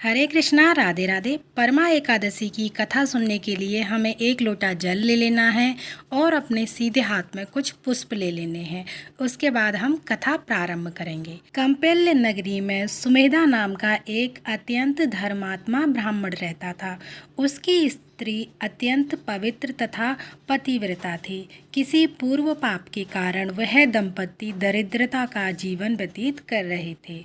हरे कृष्णा, राधे राधे। परमा एकादशी की कथा सुनने के लिए हमें एक लोटा जल ले लेना है और अपने सीधे हाथ में कुछ पुष्प ले लेने हैं। उसके बाद हम कथा प्रारंभ करेंगे। कंपिल्य नगरी में सुमेधा नाम का एक अत्यंत धर्मात्मा ब्राह्मण रहता था। उसकी स्त्री अत्यंत पवित्र तथा पतिव्रता थी। किसी पूर्व पाप के कारण वह दंपति दरिद्रता का जीवन व्यतीत कर रहे थे।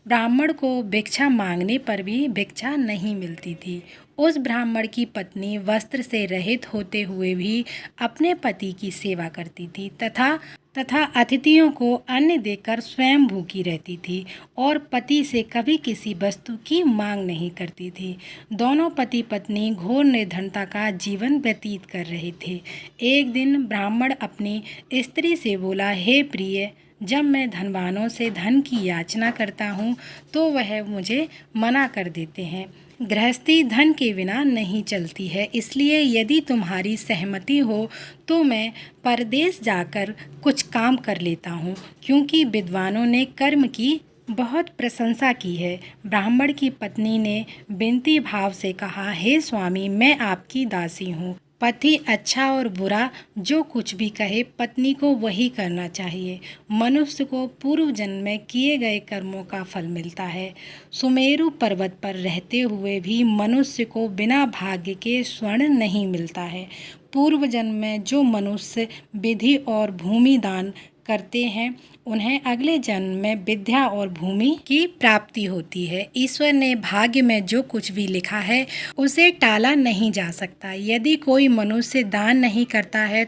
ब्राह्मण को भिक्षा मांगने पर भी भिक्षा नहीं मिलती थी। उस ब्राह्मण की पत्नी वस्त्र से रहित होते हुए भी अपने पति की सेवा करती थी तथा अतिथियों को अन्न देकर स्वयं भूखी रहती थी और पति से कभी किसी वस्तु की मांग नहीं करती थी। दोनों पति पत्नी घोर निर्धनता का जीवन व्यतीत कर रहे थे। एक दिन ब्राह्मण अपनी स्त्री से बोला, हे प्रिय, जब मैं धनवानों से धन की याचना करता हूँ तो वह मुझे मना कर देते हैं। गृहस्थी धन के बिना नहीं चलती है, इसलिए यदि तुम्हारी सहमति हो तो मैं परदेश जाकर कुछ काम कर लेता हूँ, क्योंकि विद्वानों ने कर्म की बहुत प्रशंसा की है। ब्राह्मण की पत्नी ने विनती भाव से कहा, हे स्वामी, मैं आपकी दासी हूँ। पति अच्छा और बुरा जो कुछ भी कहे, पत्नी को वही करना चाहिए। मनुष्य को पूर्व जन्म में किए गए कर्मों का फल मिलता है। सुमेरु पर्वत पर रहते हुए भी मनुष्य को बिना भाग्य के स्वर्ण नहीं मिलता है। पूर्व जन्म में जो मनुष्य विधि और भूमि दान करते हैं, उन्हें अगले जन्म में विद्या और भूमि की प्राप्ति होती है। ईश्वर ने भाग्य में जो कुछ भी लिखा है उसे टाला नहीं जा सकता। यदि कोई मनुष्य दान नहीं करता है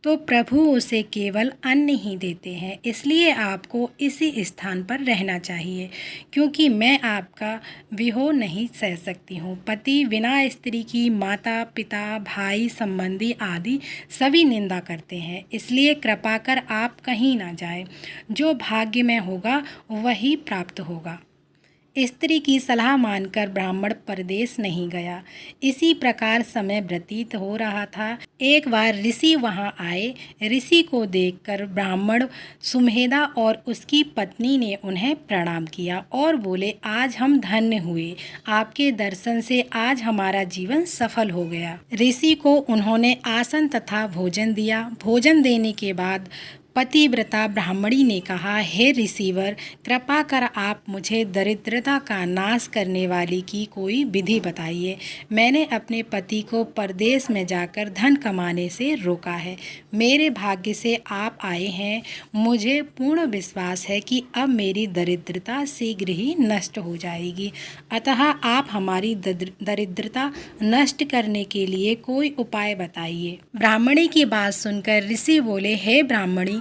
तो प्रभु उसे केवल अन्न ही देते हैं। इसलिए आपको इसी स्थान पर रहना चाहिए, क्योंकि मैं आपका वियोग नहीं सह सकती हूँ। पति बिना स्त्री की माता पिता भाई संबंधी आदि सभी निंदा करते हैं, इसलिए कृपा कर आप कहीं ना जाएं। जो भाग्य में होगा वही प्राप्त होगा। स्त्री की सलाह मानकर ब्राह्मण परदेश नहीं गया। इसी प्रकार समय व्यतीत हो रहा था। एक बार ऋषि वहां आए। ऋषि को देखकर ब्राह्मण सुमेधा और उसकी पत्नी ने उन्हें प्रणाम किया और बोले, आज हम धन्य हुए। आपके दर्शन से आज हमारा जीवन सफल हो गया। ऋषि को उन्होंने आसन तथा भोजन दिया। भोजन देने के बाद पतिव्रता ब्राह्मणी ने कहा, हे ऋषिवर, कृपा कर आप मुझे दरिद्रता का नाश करने वाली की कोई विधि बताइए। मैंने अपने पति को परदेश में जाकर धन कमाने से रोका है। मेरे भाग्य से आप आए हैं। मुझे पूर्ण विश्वास है कि अब मेरी दरिद्रता शीघ्र ही नष्ट हो जाएगी। अतः आप हमारी दरिद्रता नष्ट करने के लिए कोई उपाय बताइए। ब्राह्मणी की बात सुनकर ऋषि बोले, हे ब्राह्मणी,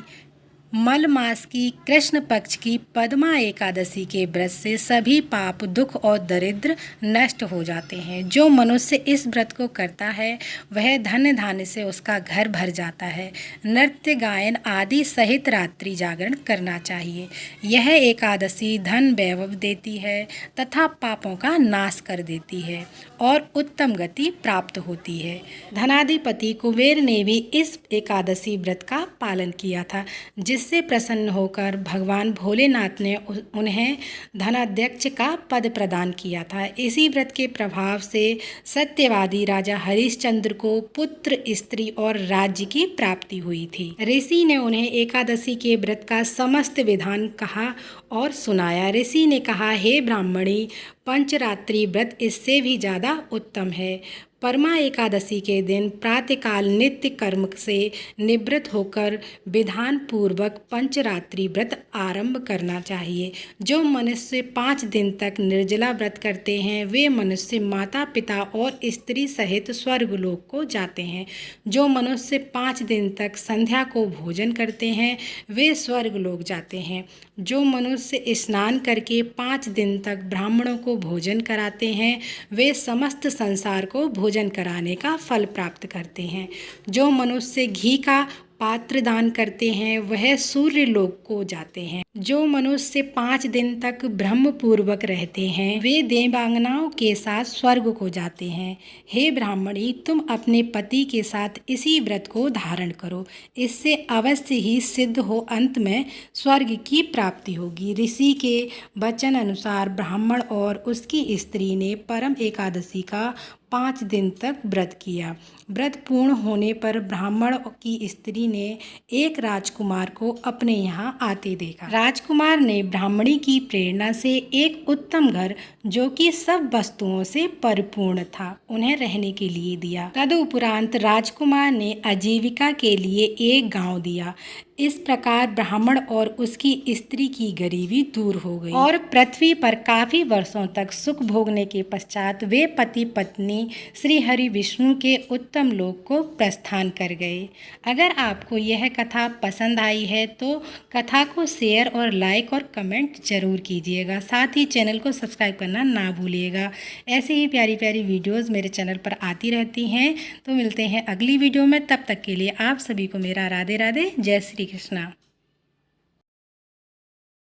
मल मास की कृष्ण पक्ष की पद्मा एकादशी के व्रत से सभी पाप दुख और दरिद्र नष्ट हो जाते हैं। जो मनुष्य इस व्रत को करता है वह धन धान्य से उसका घर भर जाता है। नृत्य गायन आदि सहित रात्रि जागरण करना चाहिए। यह एकादशी धन वैभव देती है तथा पापों का नाश कर देती है और उत्तम गति प्राप्त होती है। धनाधिपति कुबेर ने भी इस एकादशी व्रत का पालन किया था, जिससे प्रसन्न होकर भगवान भोलेनाथ ने उन्हें धनाध्यक्ष का पद प्रदान किया था। इसी व्रत के प्रभाव से सत्यवादी राजा हरिश्चंद्र को पुत्र, स्त्री और राज्य की प्राप्ति हुई थी। ऋषि ने उन्हें एकादशी के व्रत का समस्त विधान कहा और सुनाया। ऋषि ने कहा, हे ब्राह्मणी, पंचरात्रि व्रत इससे भी ज़्यादा उत्तम है। परमा एकादशी के दिन प्रातःकाल नित्य कर्म से निवृत्त होकर विधान पूर्वक पंचरात्रि व्रत आरंभ करना चाहिए। जो मनुष्य 5 दिन तक निर्जला व्रत करते हैं वे मनुष्य माता पिता और स्त्री सहित स्वर्गलोक को जाते हैं। जो मनुष्य 5 दिन तक संध्या को भोजन करते हैं वे स्वर्गलोक जाते हैं। जो मनुष्य स्नान करके 5 दिन तक ब्राह्मणों को भोजन कराते हैं वे समस्त संसार को भोजन कराने का फल प्राप्त करते हैं। जो मनुष्य घी का पात्र दान करते हैं वह सूर्य लोक को जाते हैं। जो मनुष्य 5 दिन तक ब्रह्म पूर्वक रहते हैं वे देवांगनाओं के साथ स्वर्ग को जाते हैं। हे ब्राह्मणी, तुम अपने पति के साथ इसी व्रत को धारण करो, इससे अवश्य ही सिद्ध हो अंत में स्वर्ग की प्राप्ति होगी। ऋषि के वचन अनुसार ब्राह्मण और उसकी स्त्री ने परम एकादशी का 5 दिन तक व्रत किया। व्रत पूर्ण होने पर ब्राह्मण की स्त्री ने एक राजकुमार को अपने यहाँ आते देखा। राजकुमार ने ब्राह्मणी की प्रेरणा से एक उत्तम घर जो कि सब वस्तुओं से परिपूर्ण था उन्हें रहने के लिए दिया। तदुपरांत राजकुमार ने आजीविका के लिए एक गांव दिया। इस प्रकार ब्राह्मण और उसकी स्त्री की गरीबी दूर हो गई और पृथ्वी पर काफी वर्षों तक सुख भोगने के पश्चात वे पति पत्नी श्री हरि विष्णु के उत्तम लोक को प्रस्थान कर गए। अगर आपको यह कथा पसंद आई है तो कथा को शेयर और लाइक और कमेंट जरूर कीजिएगा। साथ ही चैनल को सब्सक्राइब करना ना भूलिएगा। ऐसे ही प्यारी प्यारी वीडियोस मेरे चैनल पर आती रहती हैं। तो मिलते हैं अगली वीडियो में, तब तक के लिए आप सभी को मेरा राधे राधे, जय श्री कृष्णा।